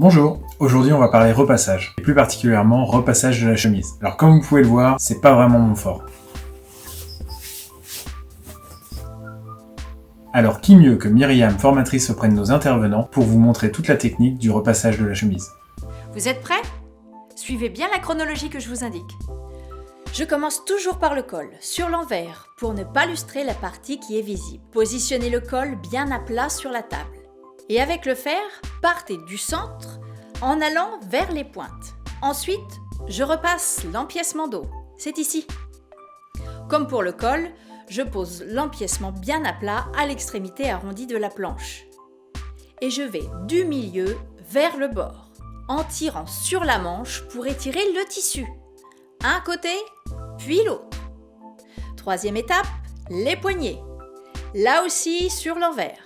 Bonjour, aujourd'hui on va parler repassage, et plus particulièrement repassage de la chemise. Alors comme vous pouvez le voir, c'est pas vraiment mon fort. Alors qui mieux que Myriam, formatrice auprès de nos intervenants, pour vous montrer toute la technique du repassage de la chemise. Vous êtes prêts? Suivez bien la chronologie que je vous indique. Je commence toujours par le col, sur l'envers, pour ne pas lustrer la partie qui est visible. Positionnez le col bien à plat sur la table. Et avec le fer, partez du centre en allant vers les pointes. Ensuite, je repasse l'empiècement dos. C'est ici. Comme pour le col, je pose l'empiècement bien à plat à l'extrémité arrondie de la planche. Et je vais du milieu vers le bord, en tirant sur la manche pour étirer le tissu. Un côté, puis l'autre. Troisième étape, les poignets. Là aussi sur l'envers.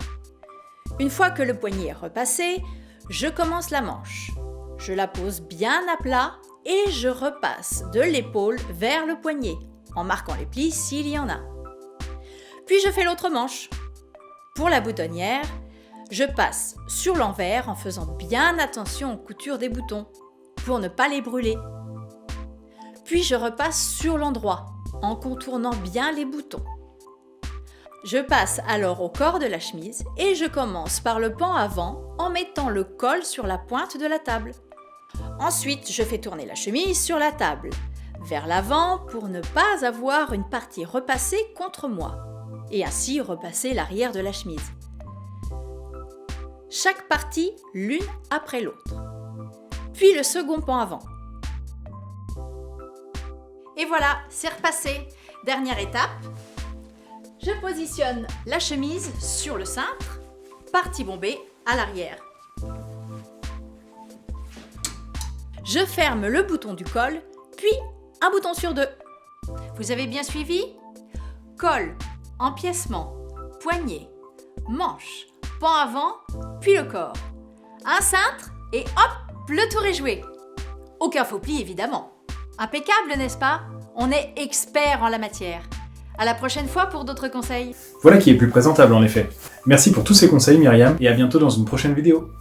Une fois que le poignet est repassé, je commence la manche. Je la pose bien à plat et je repasse de l'épaule vers le poignet, en marquant les plis s'il y en a. Puis je fais l'autre manche. Pour la boutonnière, je passe sur l'envers en faisant bien attention aux coutures des boutons, pour ne pas les brûler. Puis je repasse sur l'endroit, en contournant bien les boutons. Je passe alors au corps de la chemise et je commence par le pan avant en mettant le col sur la pointe de la table. Ensuite, je fais tourner la chemise sur la table, vers l'avant pour ne pas avoir une partie repassée contre moi, et ainsi repasser l'arrière de la chemise. Chaque partie l'une après l'autre. Puis le second pan avant. Et voilà, c'est repassé. Dernière étape. Je positionne la chemise sur le cintre, partie bombée à l'arrière. Je ferme le bouton du col, puis un bouton sur deux. Vous avez bien suivi? Col, empiècement, poignet, manche, pan avant, puis le corps. Un cintre et hop, le tour est joué. Aucun faux pli évidemment. Impeccable, n'est-ce pas? On est expert en la matière. À la prochaine fois pour d'autres conseils. Voilà qui est plus présentable en effet. Merci pour tous ces conseils Myriam, et à bientôt dans une prochaine vidéo.